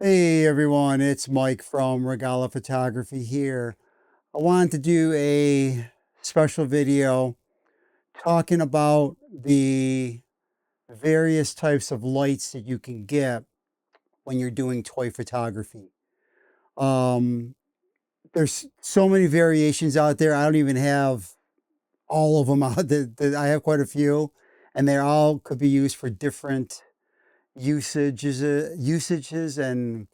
Hey everyone, it's Mike from Rogala Photography here. I wanted to do a special video talking about the various types of lights that you can get when you're doing toy photography. Um, there's so many variations out there. I don't even have all of them out there. I have quite a few, and they all could be used for different usages and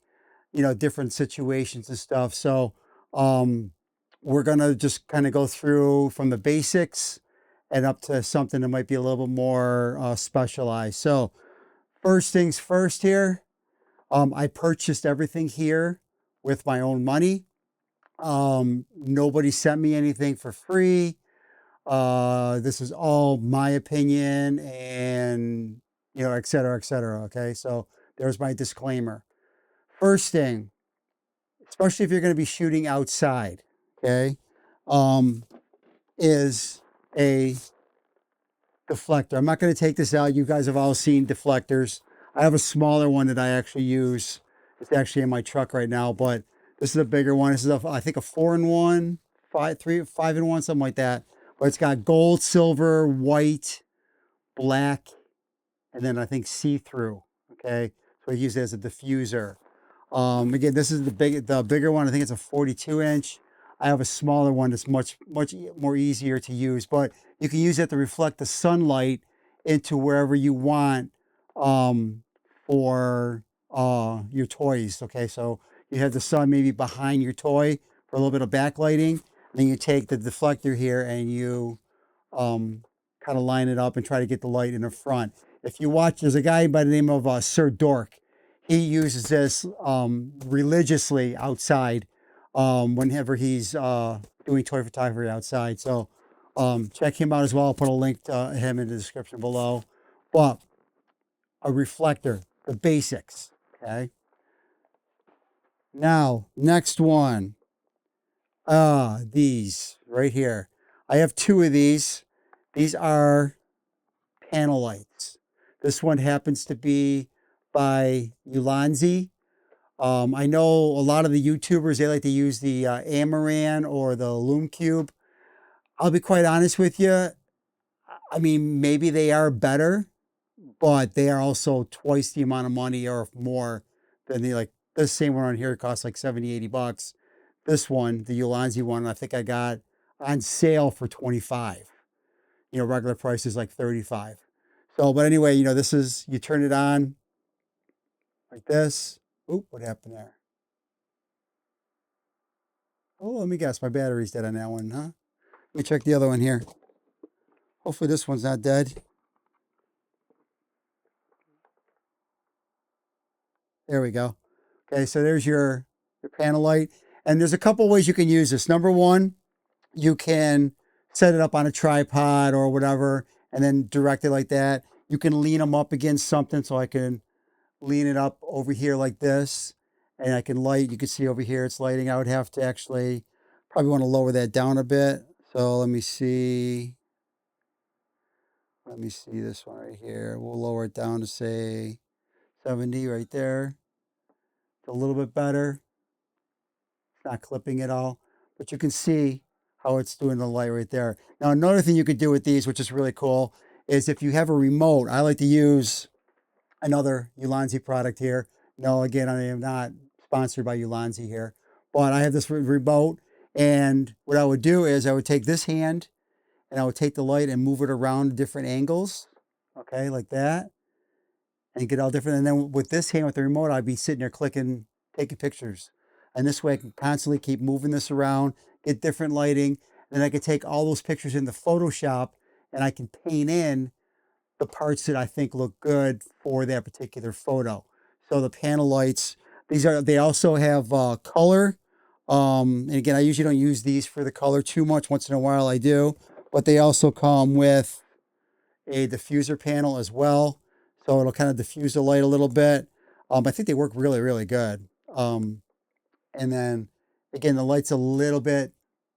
different situations and stuff. So we're gonna just kind of go through from the basics and up to something that might be a little bit more specialized. So first things first here, I purchased everything here with my own money. Nobody sent me anything for free. This is all my opinion and et cetera, et cetera. Okay, so there's my disclaimer. First thing, especially if you're going to be shooting outside, okay, um, is a deflector. I'm not going to take this out. You guys have all seen deflectors. I have a smaller one that I actually use. It's actually in my truck right now, but this is a bigger one. This is, I think, a 4-in-1, 5-in-1, something like that. But it's got gold, silver, white, black, and then I think see-through. Okay, so I use it as a diffuser. Again, this is the bigger one. I think it's a 42-inch. I have a smaller one that's much more easier to use, but you can use it to reflect the sunlight into wherever you want for your toys. Okay, so you have the sun maybe behind your toy for a little bit of backlighting. Then you take the deflector here and you kind of line it up and try to get the light in the front. If you watch, there's a guy by the name of Sir Dork. He uses this religiously outside whenever he's doing toy photography outside. So check him out as well. I'll put a link to him in the description below. But a reflector, the basics. Okay. Now, next one. These right here. I have two of these. These are panel lights. This one happens to be by Ulanzi. I know a lot of the YouTubers, they like to use the Amaran or the Lume Cube. I'll be quite honest with you. I mean, maybe they are better, but they are also twice the amount of money or more than the like this same one on here costs like 70, 80 bucks. This one, the Ulanzi one, I think I got on sale for 25. Regular price is like 35. So, but anyway, this is, you turn it on like this. Oop, what happened there? Oh, let me guess. My battery's dead on that one, huh? Let me check the other one here. Hopefully this one's not dead. There we go. Okay, so there's your panel light. And there's a couple ways you can use this. Number one, you can set it up on a tripod or whatever and then direct it like that. You can lean them up against something, so I can lean it up over here like this and I can light. You can see over here it's lighting. I would have to actually probably want to lower that down a bit. So let me see. Let me see this one right here. We'll lower it down to say 70 right there. It's a little bit better. It's not clipping at all, but you can see how it's doing the light right there. Now, another thing you could do with these, which is really cool, is if you have a remote. I like to use another Ulanzi product here. No, again, I am not sponsored by Ulanzi here, but I have this remote. And what I would do is I would take this hand and I would take the light and move it around different angles. Okay, like that. And get all different. And then with this hand, with the remote, I'd be sitting there clicking, taking pictures. And this way I can constantly keep moving this around, get different lighting. And then I can take all those pictures into Photoshop and I can paint in the parts that I think look good for that particular photo. So the panel lights, they also have color. And again, I usually don't use these for the color too much. Once in a while I do, but they also come with a diffuser panel as well. So it'll kind of diffuse the light a little bit. I think they work really, really good. And then again, the light's a little bit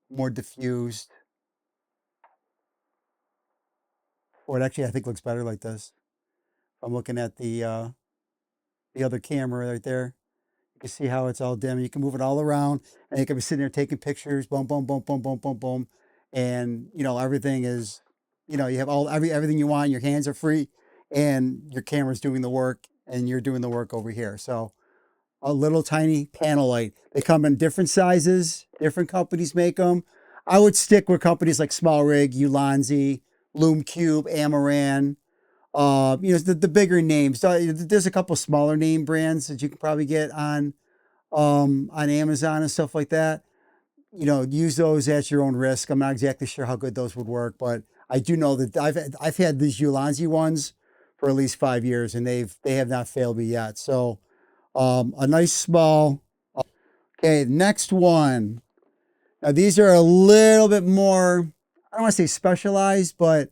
more diffused. Or it actually, I think, looks better like this. I'm looking at the other camera right there. can see how it's all dim. You can move it all around, and you can be sitting there taking pictures. Boom, boom, boom, boom, boom, boom, boom, and everything is, you have everything you want. Your hands are free, and your camera's doing the work, and you're doing the work over here. So a little tiny panel light. They come in different sizes. Different companies make them. I would stick with companies like Smallrig, Ulanzi, Lume Cube, Amaran. The bigger names. There's a couple smaller name brands that you can probably get on Amazon and stuff like that. Use those at your own risk. I'm not exactly sure how good those would work, but I do know that I've had these Ulanzi ones for at least 5 years, and they have not failed me yet. So a nice small. Okay, next one. Now these are a little bit more. I don't want to say specialized, but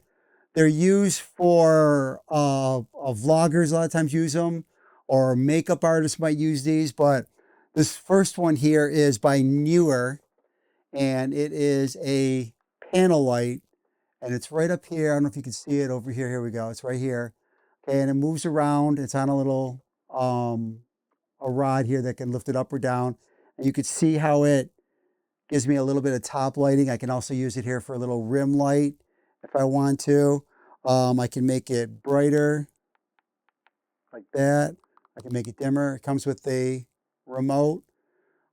they're used for vloggers. A lot of times use them, or makeup artists might use these. But this first one here is by Newer, and it is a panel light, and it's right up here. I don't know if you can see it over here. Here we go. It's right here. Okay, and it moves around. It's on a little a rod here that can lift it up or down, and you can see how it gives me a little bit of top lighting. I can also use it here for a little rim light if I want to. I can make it brighter like that. I can make it dimmer. It comes with a remote.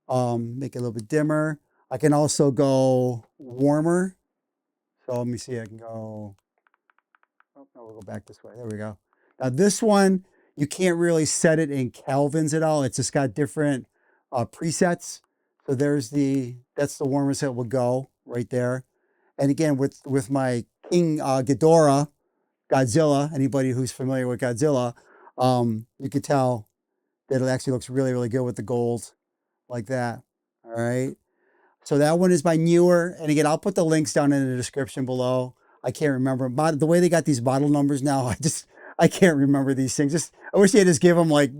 Make it a little bit dimmer. I can also go warmer. So let me see. I can go. Oh, no, we'll go back this way. There we go. Now this one, you can't really set it in kelvins at all. It's just got different presets. So that's the warmest it will go right there. And again, with my King Ghidorah Godzilla, anybody who's familiar with Godzilla, you can tell that it actually looks really, really good with the gold like that. All right. So that one is by Newer. And again, I'll put the links down in the description below. I can't remember. But the way they got these model numbers now, I can't remember these things. I wish they just give them like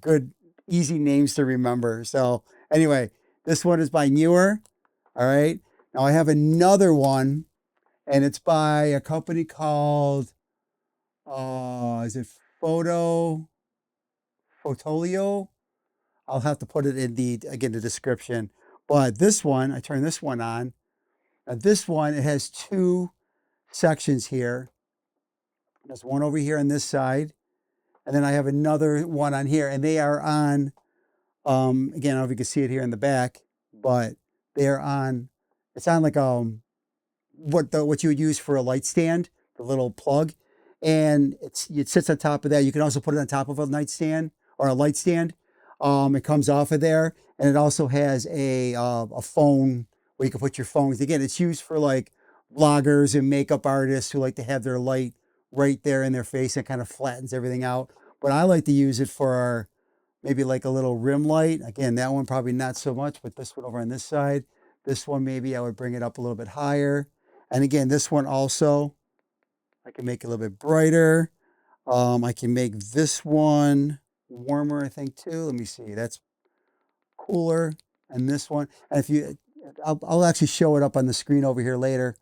good, easy names to remember. So anyway, this one is by Newer. All right. Now I have another one, and it's by a company called, is it Fotolio? I'll have to put it in the description. But this one, I turn this one on. Now this one, it has two sections here. There's one over here on this side, and then I have another one on here, and they are on, again, I don't know if you can see it here in the back, but they are on, it's on like what you would use for a light stand, the little plug, and it sits on top of that. You can also put it on top of a nightstand or a light stand. It comes off of there, and it also has a phone where you can put your phones. Again, it's used for like vloggers and makeup artists who like to have their light right there in their face. It kind of flattens everything out. But I like to use it for maybe like a little rim light. Again, that one probably not so much, but this one over on this side, this one maybe I would bring it up a little bit higher. And again, this one also, I can make it a little bit brighter. I can make this one warmer, I think too. Let me see. That's cooler. And this one, and I'll actually show it up on the screen over here later.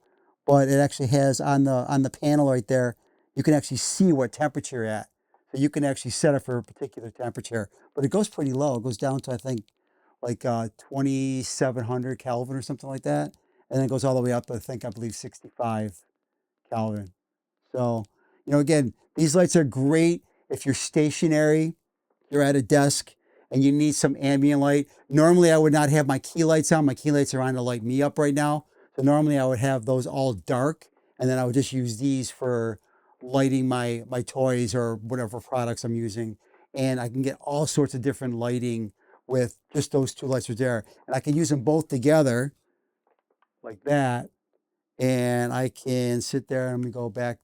But it actually has on the panel right there, you can actually see what temperature you're at. So you can actually set it for a particular temperature. But it goes pretty low. It goes down to, I think, like 2,700 Kelvin or something like that. And then it goes all the way up to, I believe 65 Kelvin. So, again, these lights are great if you're stationary, you're at a desk, and you need some ambient light. Normally, I would not have my key lights on. My key lights are on to light me up right now. So normally I would have those all dark, and then I would just use these for lighting my toys or whatever products I'm using. And I can get all sorts of different lighting with just those two lights right there. And I can use them both together like that. And I can sit there and let me go back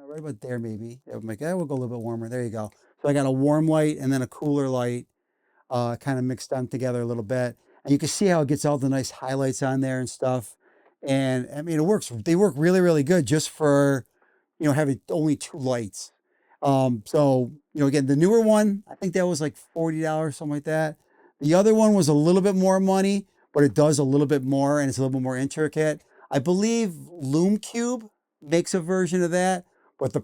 right about there maybe. I'm like, we'll go a little bit warmer. There you go. So I got a warm light and then a cooler light kind of mixed them together a little bit. And you can see how it gets all the nice highlights on there and stuff. And I mean, they work really, really good just for, having only two lights. So, again, the newer one, I think that was like $40, something like that. The other one was a little bit more money, but it does a little bit more and it's a little bit more intricate. I believe Lume Cube makes a version of that, but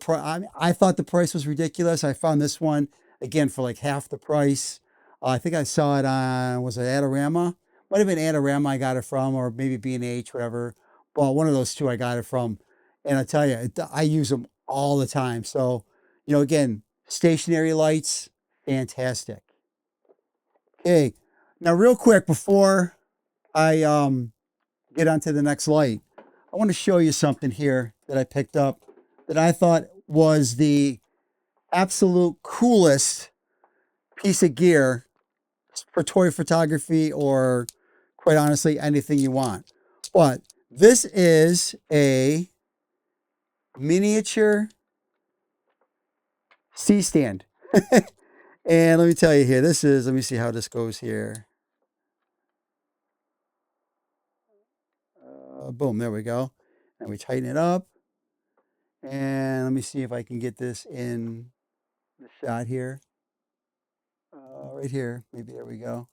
I thought the price was ridiculous. I found this one again, for like half the price. I think I saw it on, was it Adorama? Might have been Adorama I got it from, or maybe B&H, whatever. Well, one of those two I got it from. And I tell you, I use them all the time. So, you know, again, stationary lights, fantastic. Okay, now real quick before I get onto the next light, I want to show you something here that I picked up that I thought was the absolute coolest piece of gear for toy photography, or quite honestly, anything you want. But this is a miniature C-stand. And let me tell you here, this is, let me see how this goes here. Boom, there we go. And we tighten it up. And let me see if I can get this in the shot here. Right here, maybe, there we go.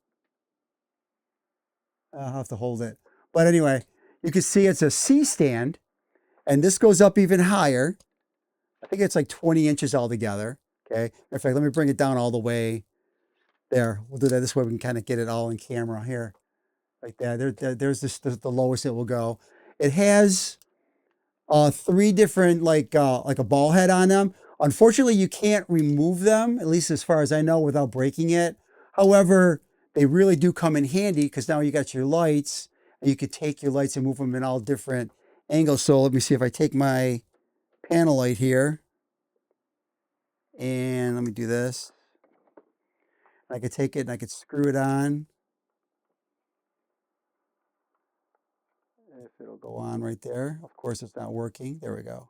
I'll have to hold it. But anyway, you can see it's a C-stand, and this goes up even higher. I think it's like 20 inches altogether. Okay. In fact, let me bring it down all the way there. We'll do that this way. We can kind of get it all in camera here. Like that. There's the lowest it will go. It has 3 different, like a ball head on them. Unfortunately, you can't remove them, at least as far as I know, without breaking it. However, they really do come in handy because now you got your lights, and you could take your lights and move them in all different angles. So let me see if I take my panel light here, and let me do this. I could take it and I could screw it on. If it'll go on right there. Of course, it's not working. There we go.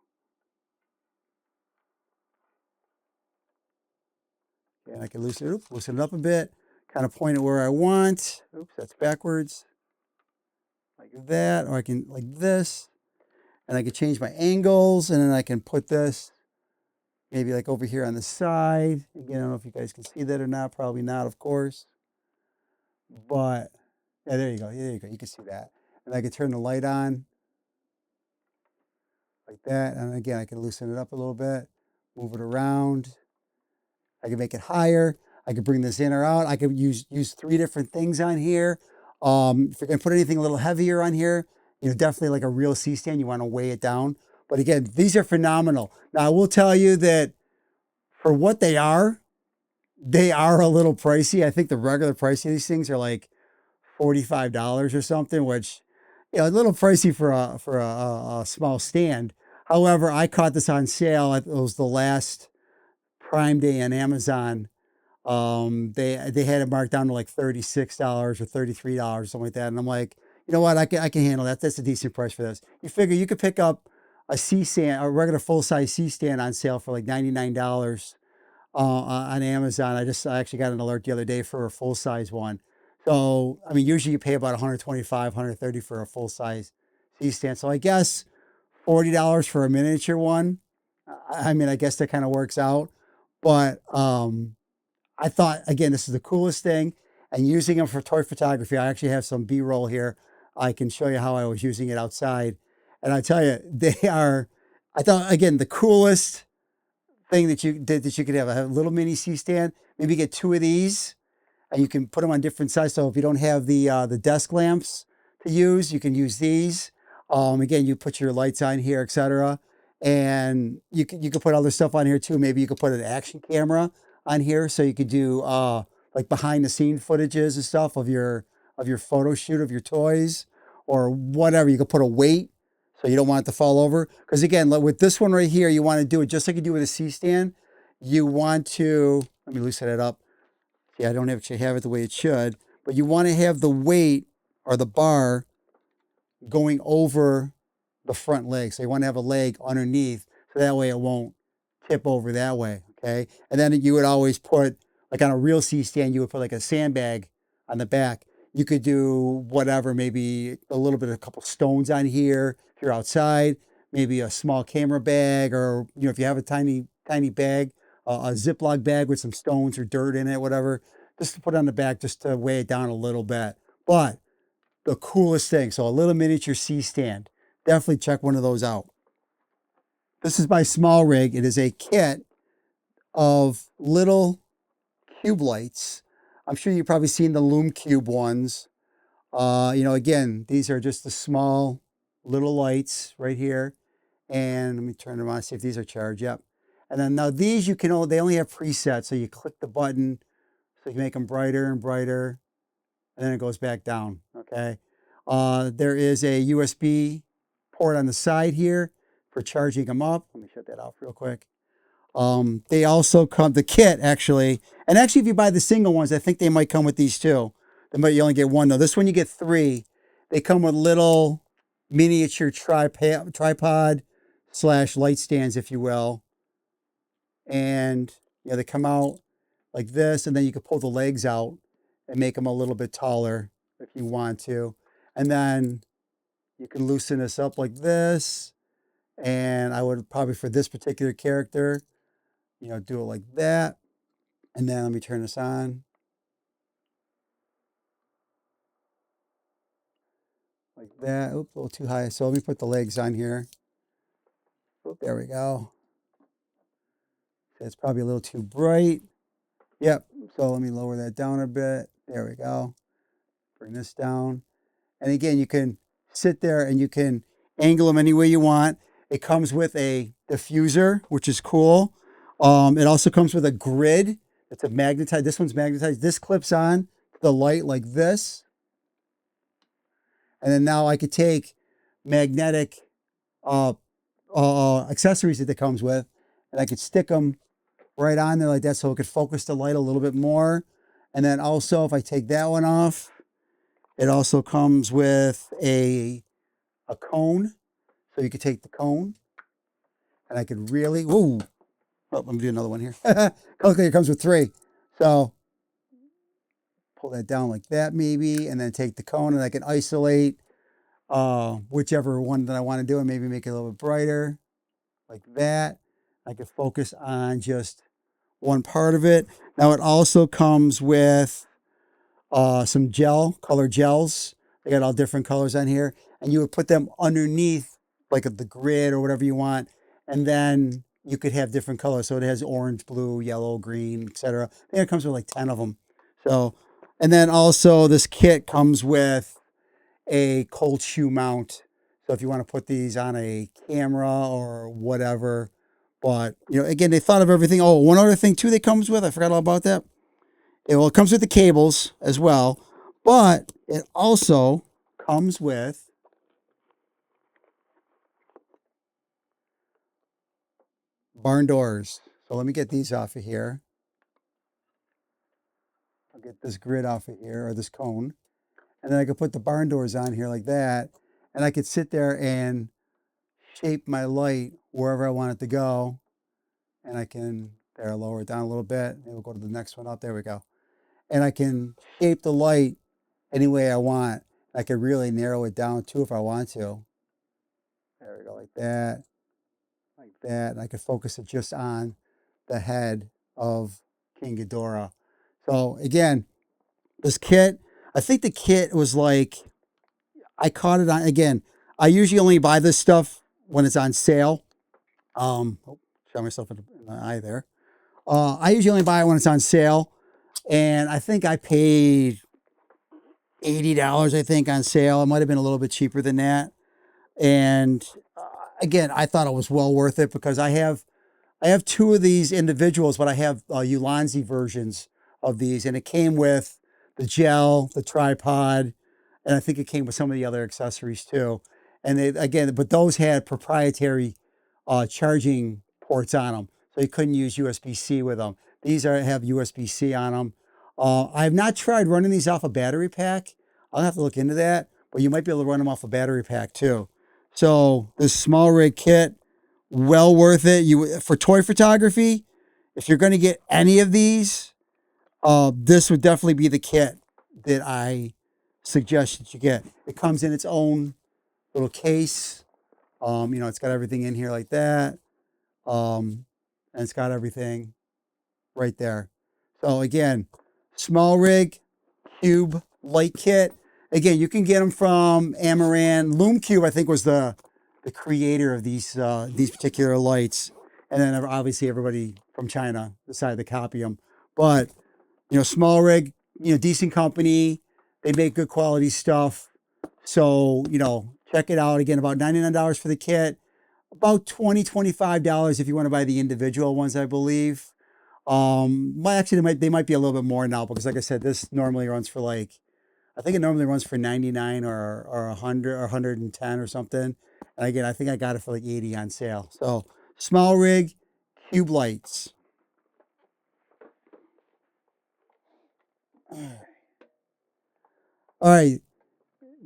And I can loosen it up a bit, kind of point it where I want. Oops, that's backwards. Like that, or I can, like this. And I can change my angles, and then I can put this maybe like over here on the side. Again, I don't know if you guys can see that or not. Probably not, of course. But, yeah, there you go. There you go. You can see that. And I can turn the light on like that. And again, I can loosen it up a little bit, move it around. I can make it higher. I can bring this in or out. I can use 3 different things on here. If you're going to put anything a little heavier on here, you know, definitely like a real C-stand, you want to weigh it down. But again, these are phenomenal. Now, I will tell you that for what they are a little pricey. I think the regular price of these things are like $45 or something, which, you know, a little pricey for a small stand. However, I caught this on sale. It was the last Prime Day on Amazon. They had it marked down to like $36 or $33, something like that. And I'm like, you know what, I can handle that. That's a decent price for this. You figure you could pick up a C-stand, a regular full-size C-stand on sale for like $99 on Amazon. I actually got an alert the other day for a full-size one. So, I mean, usually you pay about $125, $130 for a full-size C-stand. So I guess $40 for a miniature one. I mean, I guess that kind of works out. But I thought, again, this is the coolest thing. And using them for toy photography, I actually have some B-roll here. I can show you how I was using it outside. And I tell you, they are, I thought, again, the coolest thing that you could have. A little mini C-stand. Maybe get 2 of these, and you can put them on different sizes. So if you don't have the desk lamps to use, you can use these. Again, you put your lights on here, etc. And you could put other stuff on here too. Maybe you could put an action camera on here, so you could do like behind the scene footages and stuff of your photo shoot of your toys or whatever. You could put a weight so you don't want it to fall over. Because again, with this one right here, you want to do it just like you do with a C-stand. You want to, let me loosen it up. See, I don't actually have it the way it should, but you want to have the weight or the bar going over the front leg. So you want to have a leg underneath, so that way it won't tip over that way. Okay. And then you would always put, like on a real C-stand, you would put like a sandbag on the back. You could do whatever, maybe a little bit of a couple stones on here if you're outside, maybe a small camera bag, or, you know, if you have a tiny bag, a Ziploc bag with some stones or dirt in it, whatever, just to put on the back just to weigh it down a little bit. But the coolest thing, so a little miniature C-stand. Definitely check one of those out. This is by Smallrig. It is a kit of little cube lights. I'm sure you've probably seen the Lume Cube ones. You know, again, these are just the small little lights right here. And let me turn them on, see if these are charged. Yep. And then now these you can they only have presets. So you click the button, so you can make them brighter and brighter, and then it goes back down. Okay. There is a USB port on the side here for charging them up. Let me shut that off real quick. They also come, the kit actually, and actually if you buy the single ones, I think they might come with these too. But you only get one though. This one you get 3. They come with little miniature tripod slash light stands, if you will. And you know, they come out like this, and then you can pull the legs out and make them a little bit taller if you want to. And then you can loosen this up like this. And I would probably, for this particular character, you know, do it like that. And then let me turn this on. Like that. Oops, a little too high. So let me put the legs on here. Oop, there we go. It's probably a little too bright. Yep. So let me lower that down a bit. There we go. Bring this down. And again, you can sit there and you can angle them any way you want. It comes with a diffuser, which is cool. It also comes with a grid. It's a magnetized. This one's magnetized. This clips on to the light like this. And then now I could take magnetic accessories that it comes with, and I could stick them right on there like that so it could focus the light a little bit more. And then also if I take that one off, it also comes with a cone. So you could take the cone and I could really, whoa, oh, let me do another one here. Okay, it comes with 3. So pull that down like that maybe, and then take the cone and I can isolate whichever one that I want to do and maybe make it a little bit brighter like that. I can focus on just one part of it. Now it also comes with some color gels. They got all different colors on here, and you would put them underneath like the grid or whatever you want, and then you could have different colors. So it has orange, blue, yellow, green, etc. I think it comes with like 10 of them. So, and then also this kit comes with a cold shoe mount. So if you want to put these on a camera or whatever, but you know, again, they thought of everything. Oh, one other thing too that comes with, I forgot all about that. It comes with the cables as well, but it also comes with barn doors. So let me get these off of here. I'll get this grid off of here, or this cone. And then I could put the barn doors on here like that. And I could sit there and shape my light wherever I want it to go. And I can, there, lower it down a little bit. Maybe we'll go to the next one up. There we go. And I can shape the light any way I want. I can really narrow it down too if I want to. There we go, like that. Like that. And I can focus it just on the head of King Ghidorah. So again, this kit, I think the kit was like, I caught it on, again, I usually only buy this stuff when it's on sale. Oh, shot myself in the eye there. I usually only buy it when it's on sale. And I think I paid $80, I think, on sale. It might have been a little bit cheaper than that. And again, I thought it was well worth it because I have 2 of these individuals, but I have Ulanzi versions of these. And it came with the gel, the tripod, and I think it came with some of the other accessories too. And they, again, but those had proprietary charging ports on them, so you couldn't use USB-C with them. These have USB-C on them. I have not tried running these off a battery pack. I'll have to look into that, but you might be able to run them off a battery pack too. So this Smallrig kit, well worth it. For toy photography, if you're going to get any of these, this would definitely be the kit that I suggest that you get. It comes in its own little case. You know, it's got everything in here like that. And it's got everything right there. So again, Smallrig Cube light kit. Again, you can get them from Amaran. Lume Cube, I think, was the creator of these particular lights. And then obviously everybody from China decided to copy them. But Smallrig, decent company. They make good quality stuff. So, check it out. Again, about $99 for the kit. About $25 if you want to buy the individual ones, I believe. Well, actually, they might be a little bit more now because, like I said, this normally runs for I think it normally runs for 99 or 100 or 110 or something. And again, I think I got it for like 80 on sale. So, Smallrig cube lights. All right.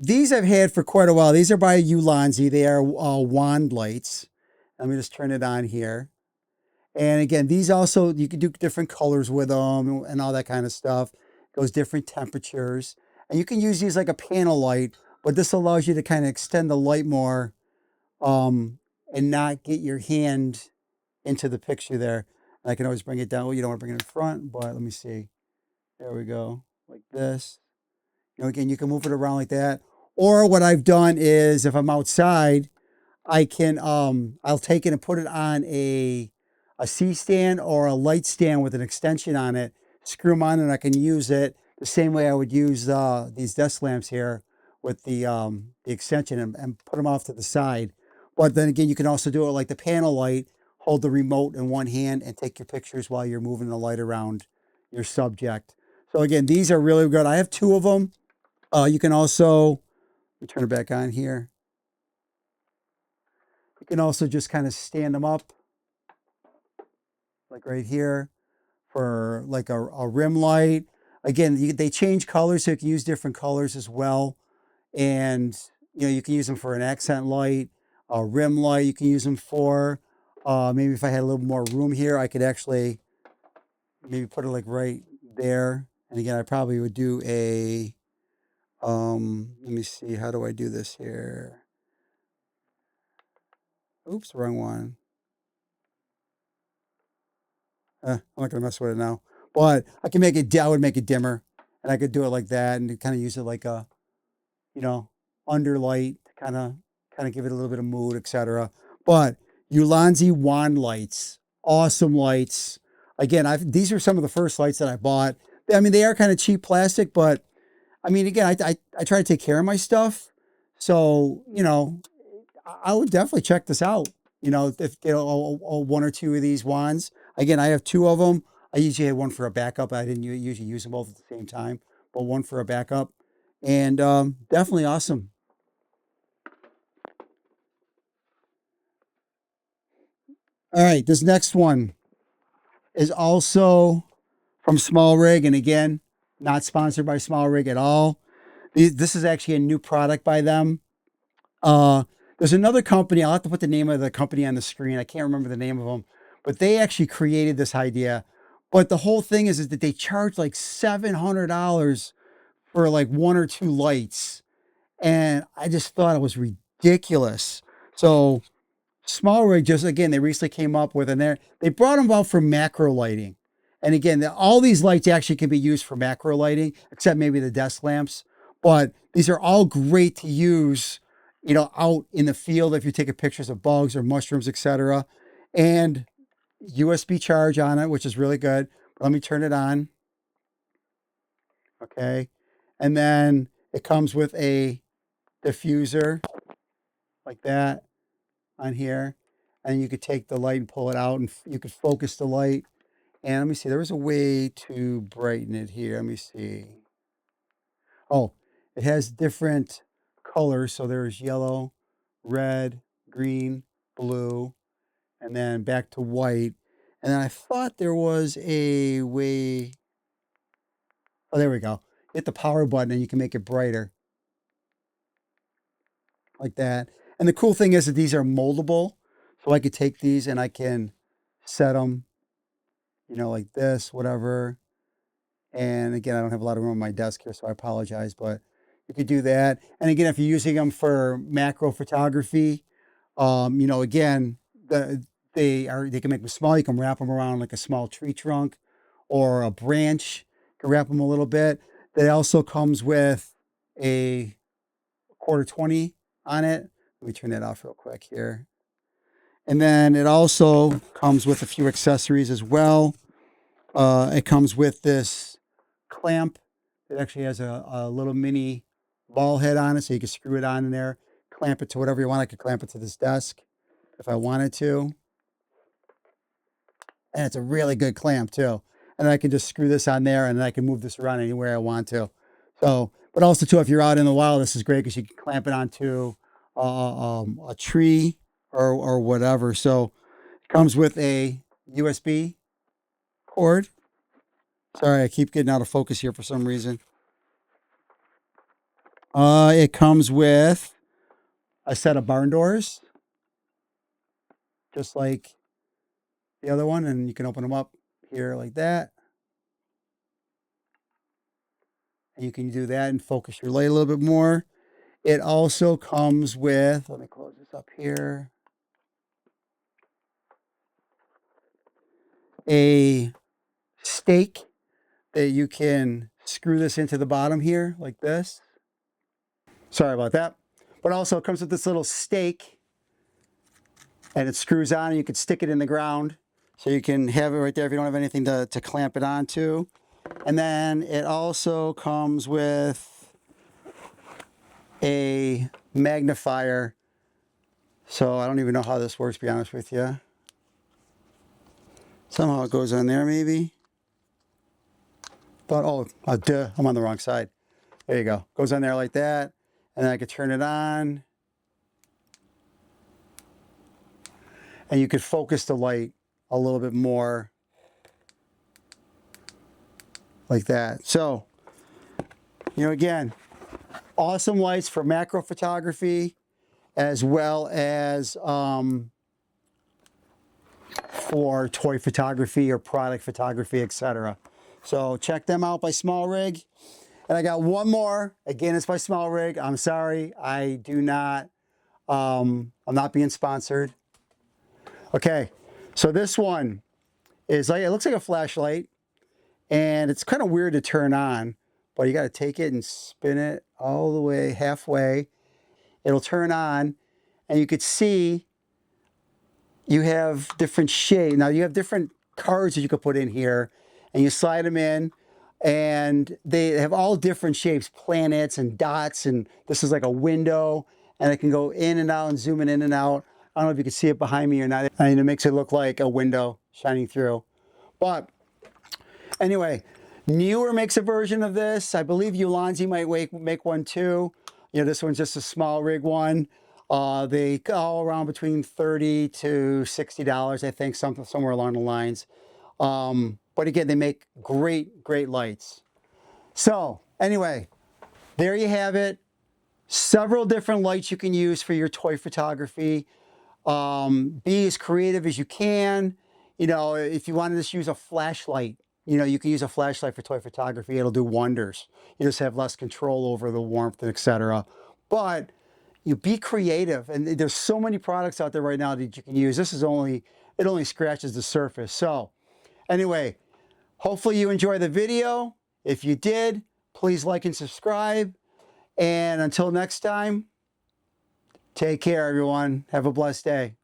These I've had for quite a while. These are by Ulanzi. They are wand lights. Let me just turn it on here. And again, these also, you can do different colors with them and all that kind of stuff. It goes different temperatures. And you can use these like a panel light, but this allows you to kind of extend the light more and not get your hand into the picture there. And I can always bring it down. Well, you don't want to bring it in front, but let me see. There we go. Like this. Again, you can move it around like that. Or what I've done is if I'm outside, I can I'll take it and put it on a C-stand or a light stand with an extension on it, screw them on, and I can use it the same way I would use these desk lamps here with the extension and put them off to the side. But then again, you can also do it like the panel light, hold the remote in one hand and take your pictures while you're moving the light around your subject. So again, these are really good. I have two of them. You can also, let me turn it back on here. You can also just kind of stand them up, like right here, for like a rim light. Again, they change colors, so you can use different colors as well. And you can use them for an accent light, a rim light. You can use them for maybe if I had a little more room here, I could actually maybe put it like right there. And again, I probably would do a let me see, how do I do this here? Oops, wrong one. I'm not gonna mess with it now. But I can make it. I would make it dimmer, and I could do it like that, and kind of use it like a, underlight to kind of give it a little bit of mood, etc. But Ulanzi wand lights, awesome lights. Again, these are some of the first lights that I bought. I mean, they are kind of cheap plastic, but I mean, again, I try to take care of my stuff, so I would definitely check this out. If one or two of these wands. Again, I have two of them. I usually had one for a backup. I didn't usually use them both at the same time, but one for a backup, and definitely awesome. All right, this next one is also from Smallrig, and again, not sponsored by Smallrig at all. This is actually a new product by them. There's another company. I'll have to put the name of the company on the screen. I can't remember the name of them, but they actually created this idea. But the whole thing is that they charge like $700 for like one or two lights, and I just thought it was ridiculous. So Smallrig just again, they recently came up with, and they brought them out for macro lighting. And again, all these lights actually can be used for macro lighting, except maybe the desk lamps. But these are all great to use, out in the field if you're taking pictures of bugs or mushrooms, etc. And USB charge on it, which is really good. Let me turn it on. Okay. And then it comes with a diffuser like that on here. And you could take the light and pull it out and you could focus the light. And let me see, there was a way to brighten it here. Let me see. Oh, it has different colors. So there's yellow, red, green, blue, and then back to white. And then I thought there was a way. Oh, there we go. Hit the power button and you can make it brighter like that. And the cool thing is that these are moldable. So I could take these and I can set them, like this, whatever. And again, I don't have a lot of room on my desk here, so I apologize, but you could do that. And again, if you're using them for macro photography, again, they can make them small. You can wrap them around like a small tree trunk or a branch. You can wrap them a little bit. That also comes with a quarter 20 on it. Let me turn that off real quick here. And then it also comes with a few accessories as well. It comes with this clamp. It actually has a little mini ball head on it, so you can screw it on in there, clamp it to whatever you want. I could clamp it to this desk if I wanted to. And it's a really good clamp too. And then I can just screw this on there, and then I can move this around anywhere I want to. So, but also too, if you're out in the wild, this is great because you can clamp it onto a tree or whatever. So it comes with a USB cord. Sorry, I keep getting out of focus here for some reason. It comes with a set of barn doors, just like the other one, and you can open them up here like that. And you can do that and focus your light a little bit more. It also comes with, let me close this up here, a stake that you can screw this into the bottom here like this. Sorry about that. But also it comes with this little stake, and it screws on, and you can stick it in the ground. So you can have it right there if you don't have anything to clamp it onto. And then it also comes with a magnifier. So I don't even know how this works, to be honest with you. Somehow it goes on there maybe. But, oh, duh, I'm on the wrong side. There you go. Goes on there like that. And then I could turn it on. And you could focus the light a little bit more like that. So, you know, again, awesome lights for macro photography as well as for toy photography or product photography, etc. So check them out by Smallrig. And I got one more. Again, it's by Smallrig. I'm sorry, I do not, I'm not being sponsored. Okay, so this one is like, it looks like a flashlight, and it's kind of weird to turn on, but you got to take it and spin it all the way halfway. It'll turn on, and you could see you have different shades. Now you have different cards that you could put in here, and you slide them in, and they have all different shapes, planets and dots, and this is like a window, and it can go in and out and zoom in and out. I don't know if you can see it behind me or not. I mean, it makes it look like a window shining through. But anyway, Newer makes a version of this. I believe Ulanzi might make one too. You know, this one's just a Smallrig one. They all around between $30 to $60, I think, somewhere along the lines. But again, they make great lights. So anyway, there you have it. Several different lights you can use for your toy photography. Be as creative as you can. You know, if you want to just use a flashlight, you know, you can use a flashlight for toy photography. It'll do wonders. You just have less control over the warmth, etc. But you be creative, and there's so many products out there right now that you can use. This is only, it only scratches the surface. So anyway, hopefully you enjoyed the video. If you did, please like and subscribe. And until next time, take care, everyone. Have a blessed day.